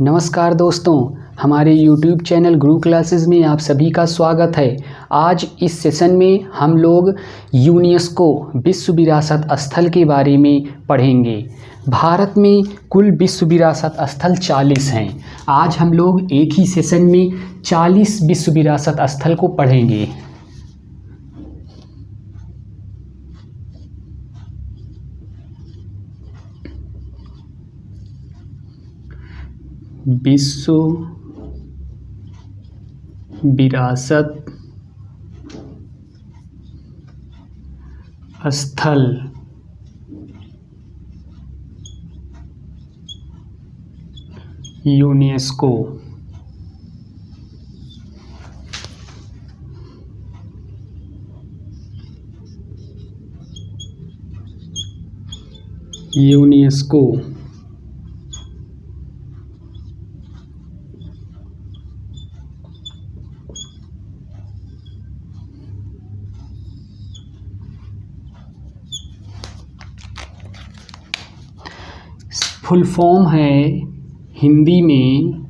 नमस्कार दोस्तों, हमारे YouTube चैनल गुरु क्लासेस में आप सभी का स्वागत है। आज इस सेशन में हम लोग यूनेस्को विश्व विरासत स्थल के बारे में पढ़ेंगे। भारत में कुल विश्व विरासत स्थल 40 हैं। आज हम लोग एक ही सेशन में 40 विश्व विरासत स्थल को पढ़ेंगे। विश्व विरासत स्थल यूनेस्को। यूनेस्को फुल फॉर्म है हिंदी में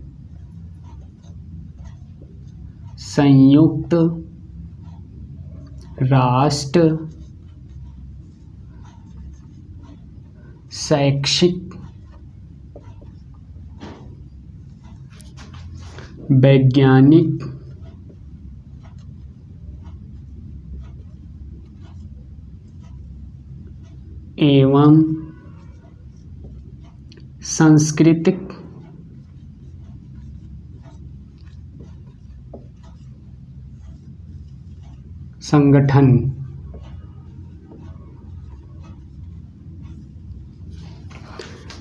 संयुक्त राष्ट्र शैक्षिक वैज्ञानिक एवं सांस्कृतिक संगठन।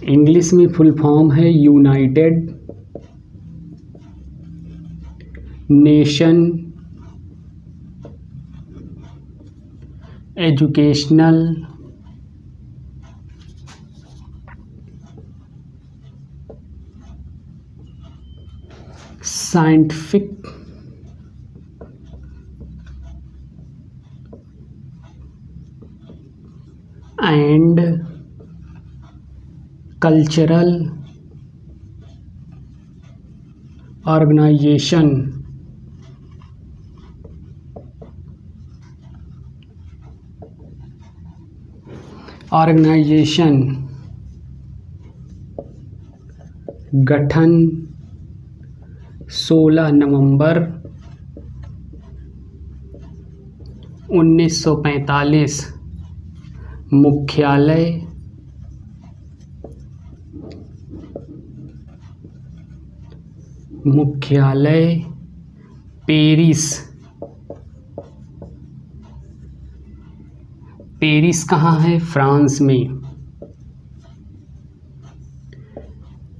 इंग्लिश में फुल फॉर्म है United Nation Educational Scientific and Cultural Organisation. गठन 16 नवंबर 1945। मुख्यालय पेरिस। पेरिस कहाँ है? फ्रांस में।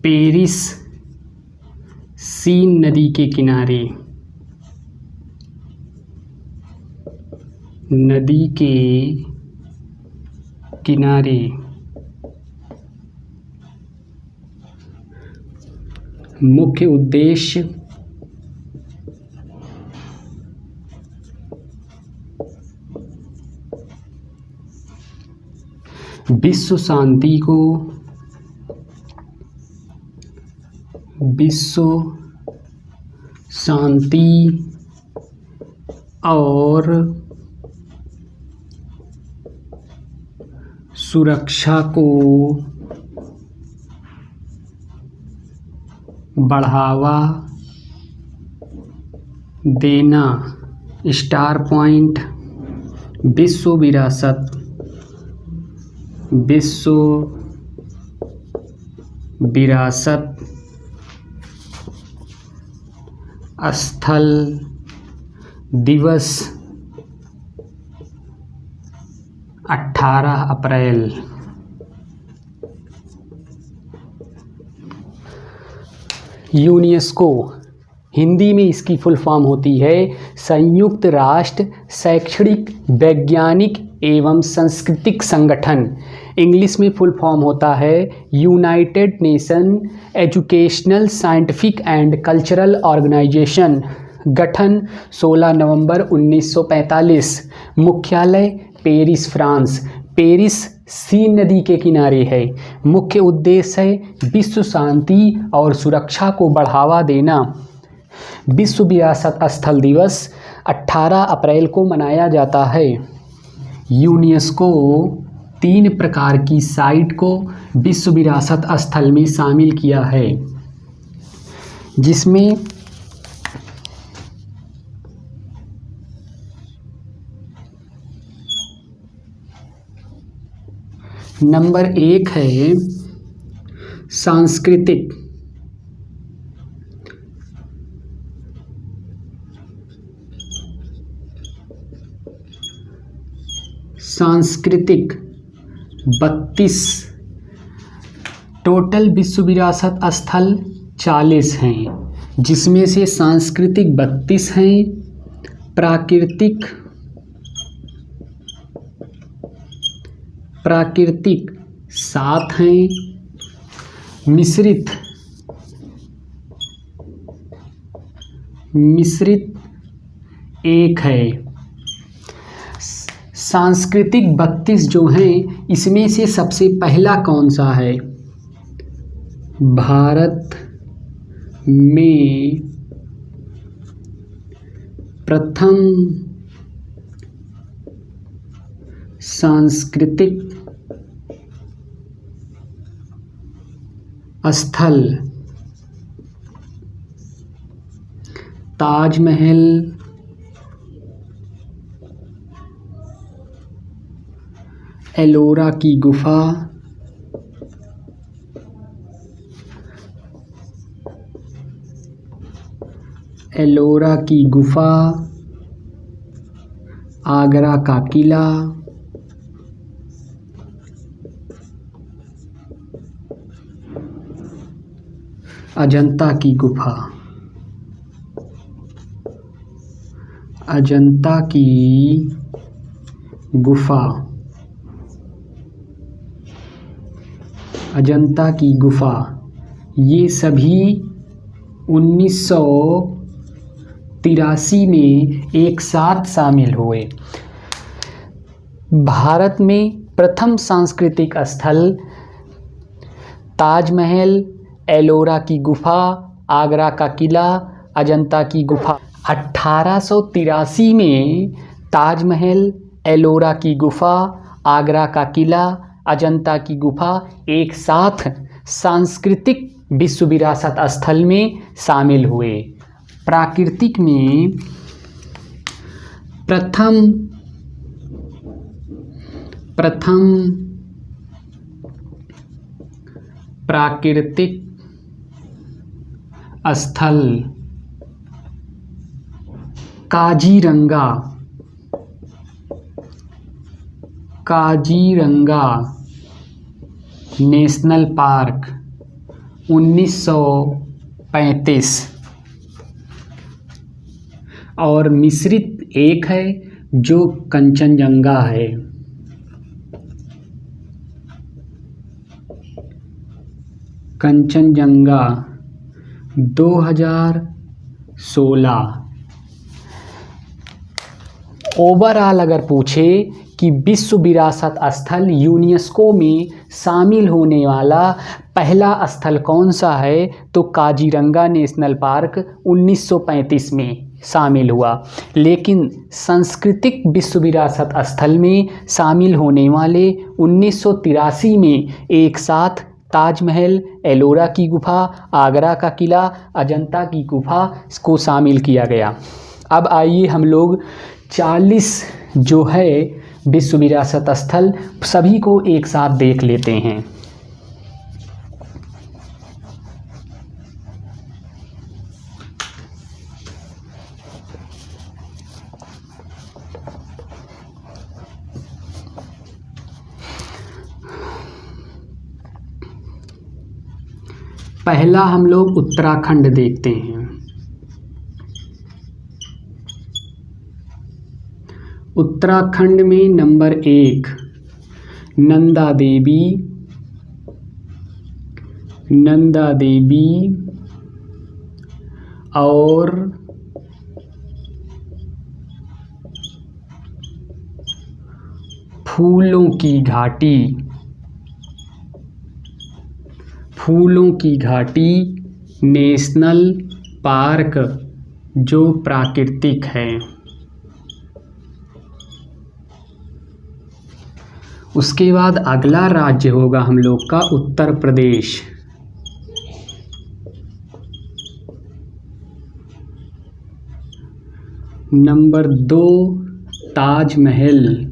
पेरिस सीन नदी के किनारे। नदी के किनारे। मुख्य उद्देश्य विश्व शांति और सुरक्षा को बढ़ावा देना। स्टार पॉइंट विश्व विरासत स्थल दिवस 18 अप्रैल। यूनेस्को हिंदी में इसकी फुल फॉर्म होती है संयुक्त राष्ट्र शैक्षणिक वैज्ञानिक एवं सांस्कृतिक संगठन। इंग्लिश में फुल फॉर्म होता है United Nation Educational Scientific and Cultural Organisation. गठन 16 नवंबर 1945। मुख्यालय पेरिस फ्रांस। पेरिस सीन नदी के किनारे है। मुख्य उद्देश्य है विश्व शांति और सुरक्षा को बढ़ावा देना। विश्व विरासत स्थल दिवस 18 अप्रैल को मनाया जाता है। यूनेस्को 3 प्रकार की साइट को विश्व विरासत स्थल में शामिल किया है, जिसमें नंबर 1 है सांस्कृतिक सांस्कृतिक 32। टोटल विश्व विरासत स्थल 40 हैं, जिसमें से सांस्कृतिक 32 हैं, प्राकृतिक 7 हैं, मिश्रित 1 है। सांस्कृतिक 32 जो हैं, इसमें से सबसे पहला कौन सा है? भारत में प्रथम सांस्कृतिक स्थल ताजमहल, एलोरा की गुफा, आगरा का किला, अजंता की गुफा, ये सभी 1983 में एक साथ शामिल हुए। भारत में प्रथम सांस्कृतिक स्थल ताजमहल, एलोरा की गुफा, आगरा का किला, अजंता की गुफा। 1883 में ताजमहल, एलोरा की गुफा, आगरा का किला, अजंता की गुफा एक साथ सांस्कृतिक विश्व विरासत स्थल में शामिल हुए। प्राकृतिक में प्रथम प्राकृतिक स्थल काजीरंगा नेशनल पार्क 1935। और मिश्रित 1 है जो कंचनजंगा है। कंचनजंगा 2016। ओवरऑल अगर पूछे कि विश्व विरासत स्थल यूनेस्को में शामिल होने वाला पहला स्थल कौन सा है, तो काजीरंगा नेशनल पार्क 1935 में शामिल हुआ। लेकिन सांस्कृतिक विश्व विरासत स्थल में शामिल होने वाले 1983 में एक साथ ताजमहल, एलोरा की गुफा, आगरा का किला, अजंता की गुफा को शामिल किया गया। अब आइए हम लोग 40 जो है विश्व विरासत स्थल सभी को एक साथ देख लेते हैं। पहला हम लोग उत्तराखंड देखते हैं। उत्तराखंड में नंबर 1 नंदा देवी और फूलों की घाटी। फूलों की घाटी नेशनल पार्क जो प्राकृतिक है। उसके बाद अगला राज्य होगा हम लोग का उत्तर प्रदेश। नंबर 2 ताजमहल।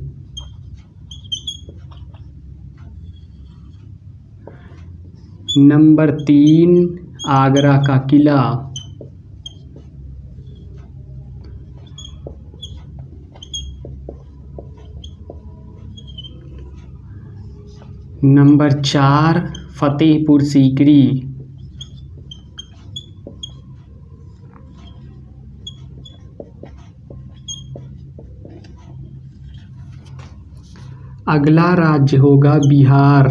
नंबर 3 आगरा का किला। नंबर 4 फतेहपुर सीकरी। अगला राज्य होगा बिहार।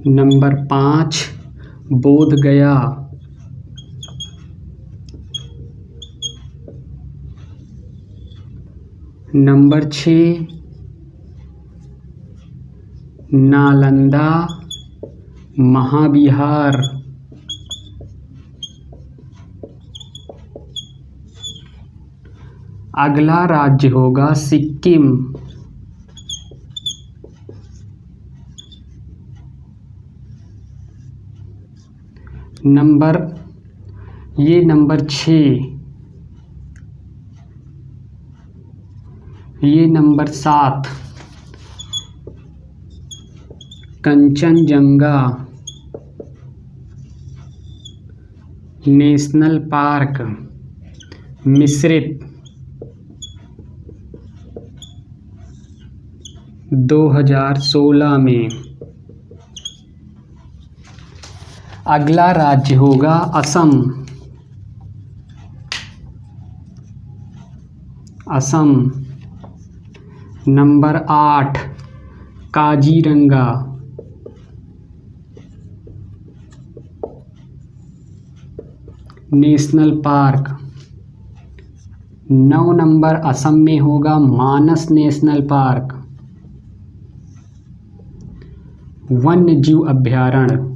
नंबर 5 बोध गया। नंबर 6 नालंदा महाविहार। अगला राज्य होगा सिक्किम। नंबर 6। ये नंबर 7 कंचनजंगा नेशनल पार्क मिश्रित 2016 में। अगला राज्य होगा Assam. Assam. Number 8 Kaziranga National park. 9 number Assam में होगा मानस नेशनल पार्क वन्य जीव अभयारण्य।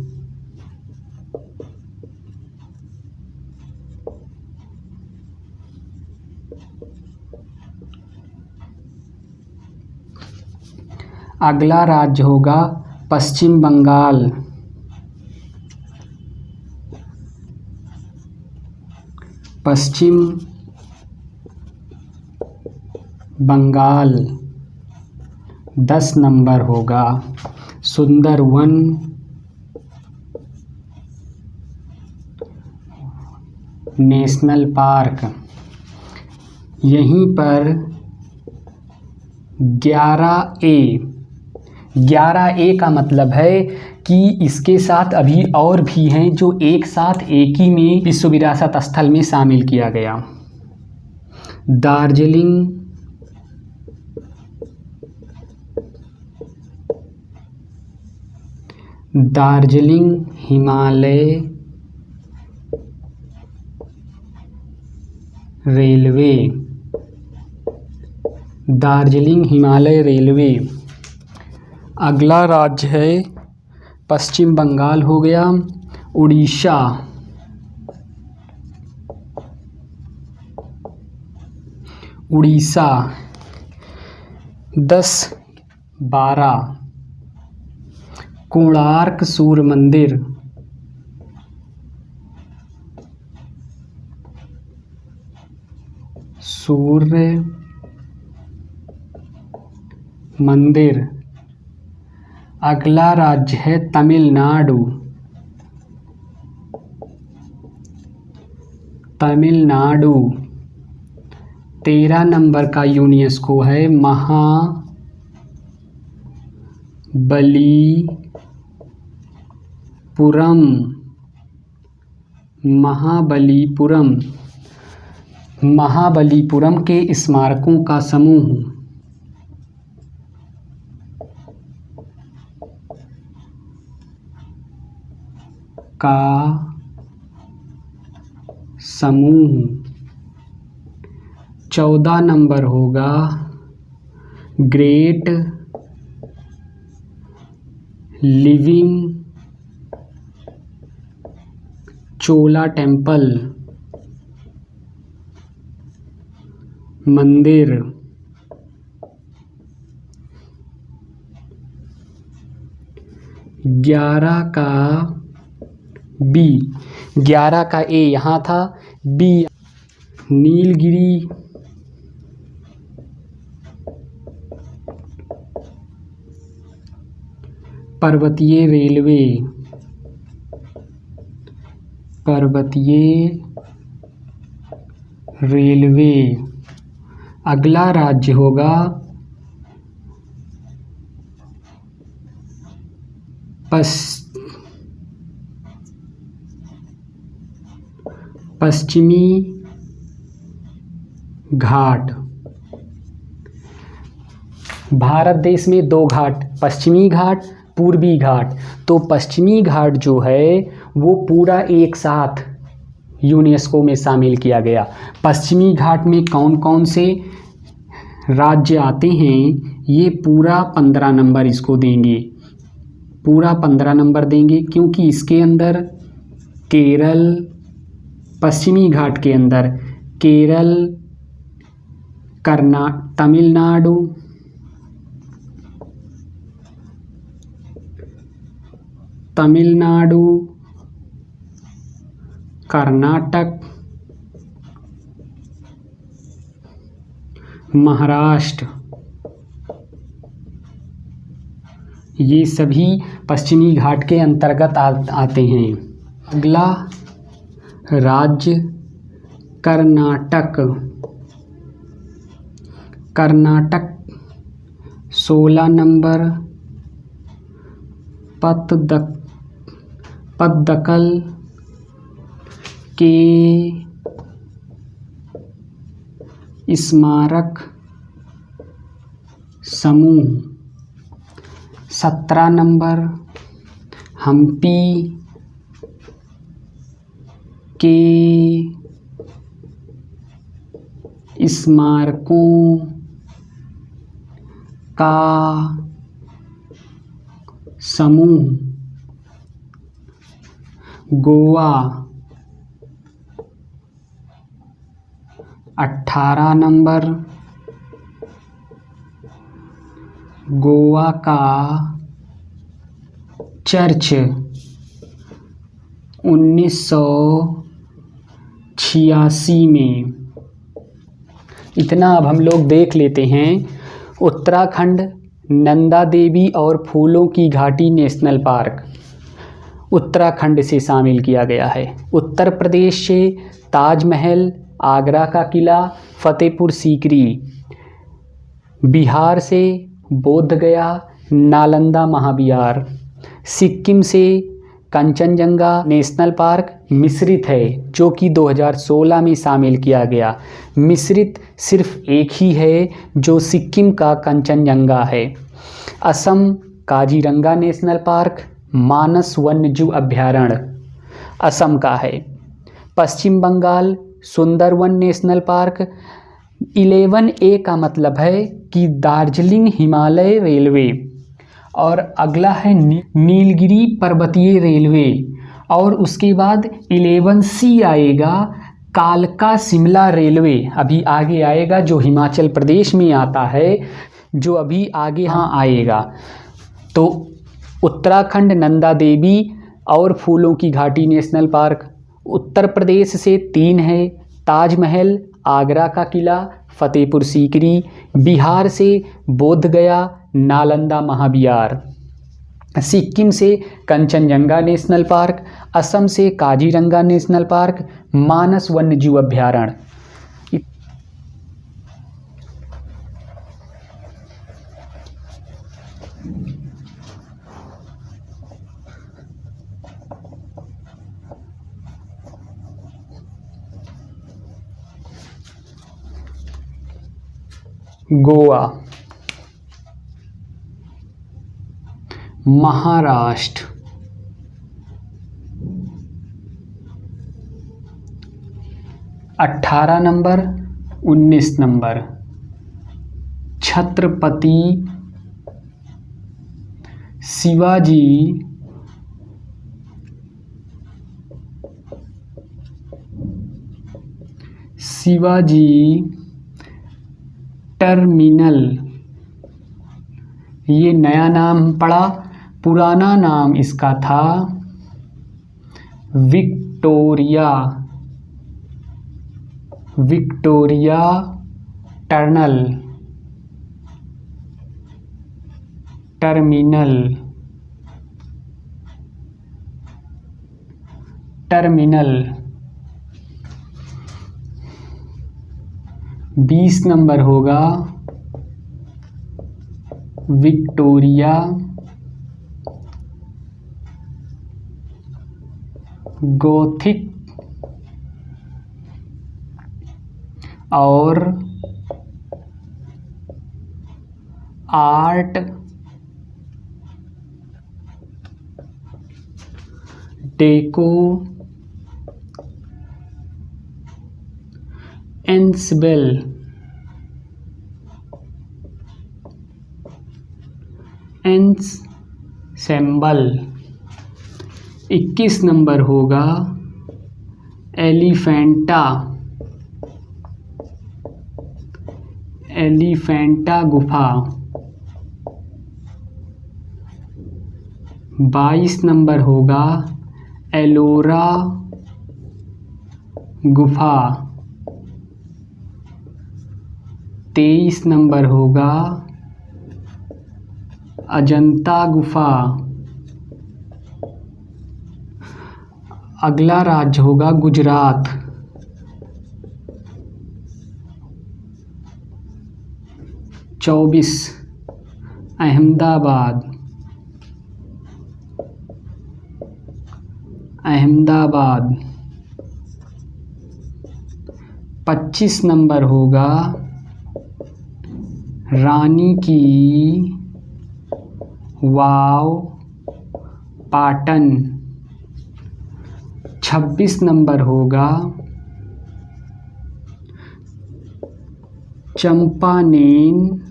अगला राज्य होगा पश्चिम बंगाल। पश्चिम बंगाल 10 नंबर होगा सुंदरवन नेशनल पार्क। यहीं पर 11A का मतलब है कि इसके साथ अभी और भी हैं जो एक साथ एक ही में विश्व विरासत स्थल में शामिल किया गया। दार्जिलिंग, हिमालय रेलवे। दार्जिलिंग हिमालय रेलवे। अगला राज्य है पश्चिम बंगाल हो गया। उड़ीसा। उड़ीसा 10-12 कोणार्क सूर्य मंदिर। सूर्य मंदिर। अगला राज्य है तमिलनाडु। तमिलनाडु 13 नंबर का यूनेस्को है महाबलीपुरम। महाबलीपुरम के स्मारकों का समूह। 14 नंबर होगा ग्रेट लिविंग चोला टेम्पल मंदिर। 11 का बी, 11 का ए यहाँ था, बी नीलगिरी पर्वतीय रेलवे, पर्वतीय रेलवे। अगला राज्य होगा पश्चिमी घाट। भारत देश में 2 घाट, पश्चिमी घाट, पूर्वी घाट। तो पश्चिमी घाट जो है वो पूरा एक साथ यूनेस्को में शामिल किया गया। पश्चिमी घाट में कौन कौन से राज्य आते हैं, ये पूरा 15 नंबर इसको देंगे, पूरा 15 नंबर देंगे, क्योंकि इसके अंदर केरल, पश्चिमी घाट के अंदर केरल, तमिलनाडु, कर्नाटक, महाराष्ट्र, ये सभी पश्चिमी घाट के अंतर्गत आते हैं। अगला राज्य कर्नाटक। कर्नाटक 16 नंबर पद्दकल के स्मारक समूह। 17 नंबर हम्पी के स्मारकों का समूह। गोवा 18 नंबर गोवा का चर्च 1986 में। इतना अब हम लोग देख लेते हैं। उत्तराखंड नंदा देवी और फूलों की घाटी नेशनल पार्क उत्तराखंड से शामिल किया गया है। उत्तर प्रदेश से ताजमहल, आगरा का किला, फतेहपुर सीकरी। बिहार से बोध गया, नालंदा महाविहार। सिक्किम से कंचनजंगा नेशनल पार्क मिश्रित है, जो कि 2016 में शामिल किया गया। मिश्रित सिर्फ एक ही है जो सिक्किम का कंचनजंगा है। असम काजीरंगा नेशनल पार्क मानस वन्यजीव अभयारण्य असम का है। Paschim Bangal Sundarban National Park 11A का मतलब है कि दार्जिलिंग हिमालय रेलवे। और अगला है नीलगिरी पर्वतीय रेलवे। और उसके बाद 11C आएगा कालका शिमला रेलवे। अभी आगे आएगा, जो हिमाचल प्रदेश में आता है, जो अभी आगे यहाँ आएगा। तो उत्तराखंड नंदा देवी और फूलों की घाटी नेशनल पार्क। उत्तर प्रदेश से 3 है, ताजमहल, आगरा का किला, फतेहपुर सीकरी। बिहार से बोध गया, नालंदा महाविहार। सिक्किम से कंचनजंगा नेशनल पार्क। असम से काजीरंगा नेशनल पार्क, मानस वन्यजीव अभयारण्य। गोवा, महाराष्ट्र, अठारह number 19 number Chhatrapati Shivaji terminal. ये नया नाम पड़ा, पुराना नाम इसका था विक्टोरिया टर्मिनल। 20 नंबर होगा विक्टोरिया गोथिक और आर्ट डेको एंसेम्बल। 21 नंबर होगा एलिफेंटा गुफा। 22 नंबर होगा एलोरा गुफा। 23 नंबर होगा अजंता गुफा। अगला राज्य होगा गुजरात। 24 अहमदाबाद। 25 नंबर होगा रानी की वाव पाटन। 26 नंबर होगा चंपानेर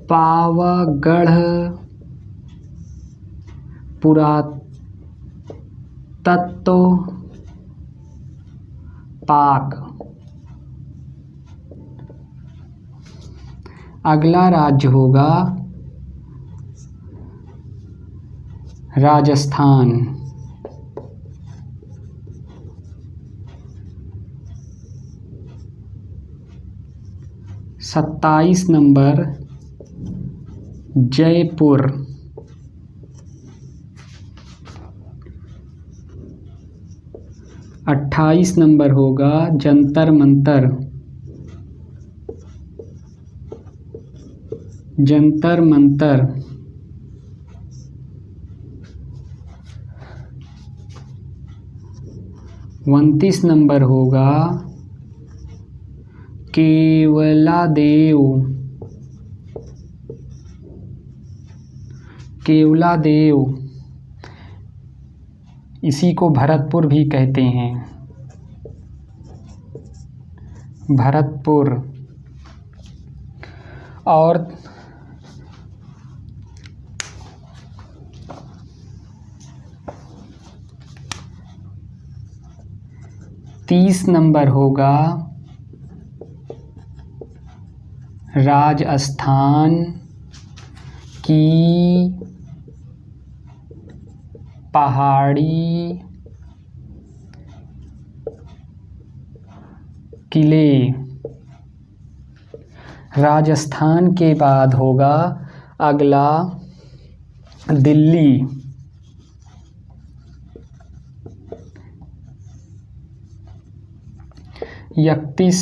पावागढ़ पुरातत्व पार्क। अगला राज्य होगा राजस्थान। 27 नंबर जयपुर। 28 नंबर होगा जंतर मंतर। 29 नंबर होगा केवलादेव। इसी को भरतपुर भी कहते हैं, भरतपुर। और 30 नंबर होगा राजस्थान की पहाड़ी किले। राजस्थान के बाद होगा अगला दिल्ली। 31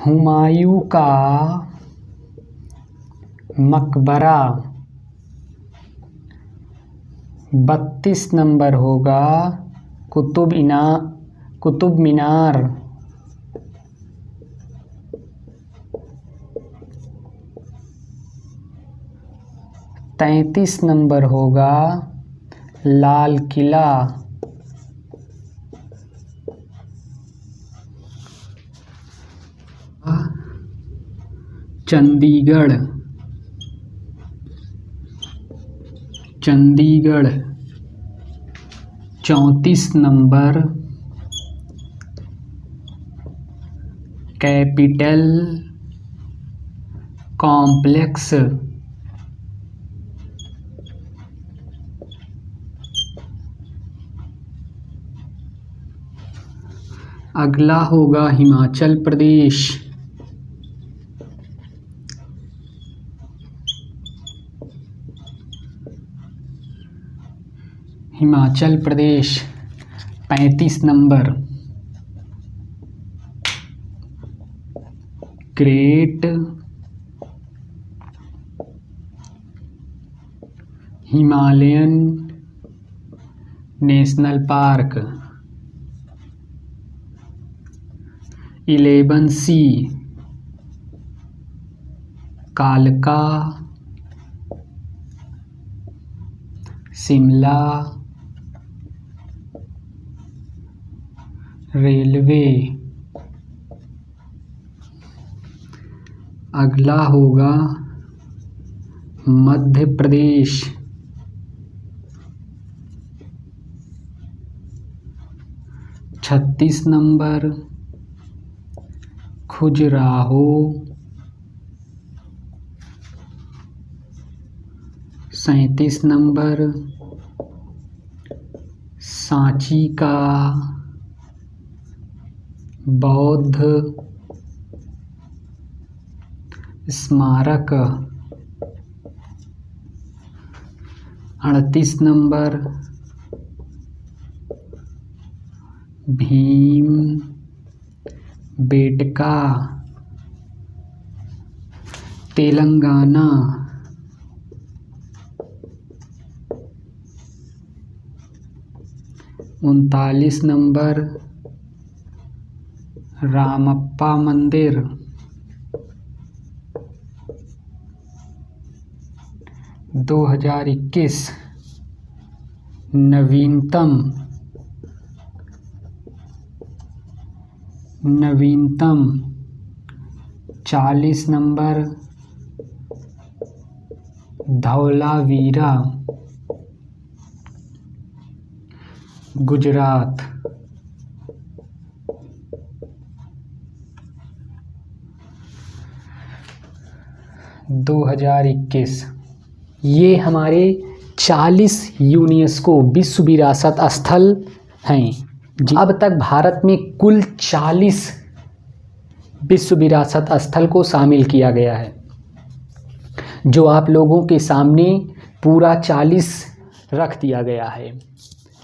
हुमायूं का मकबरा। 32 नंबर होगा कुतुब मीनार। 33 नंबर होगा Lal Qila, Chandigarh, Chandigarh. 34 number Capitol Complex, अगला होगा Himachal Pradesh. Himachal Pradesh 35 number Great Himalayan National Park. 11C कालका शिमला रेलवे। अगला होगा मध्य प्रदेश। 36 नंबर खजुराहो। 37 नंबर सांची का बौद्ध स्मारक। 38 number Bhimbetka Telangana. 39 number Ramappa मंदिर। 2021 नवीनतम 40 नंबर धौलावीरा गुजरात। 2021 ये हमारे 40 यूनेस्को विश्व विरासत स्थल हैं। अब तक भारत में कुल 40 विश्व विरासत स्थल को शामिल किया गया है, जो आप लोगों के सामने पूरा 40 रख दिया गया है।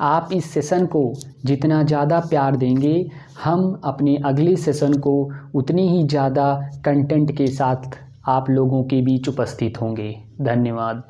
आप इस सेशन को जितना ज़्यादा प्यार देंगे, हम अपने अगले सेशन को उतनी ही ज़्यादा कंटेंट के साथ आप लोगों के बीच उपस्थित होंगे। धन्यवाद।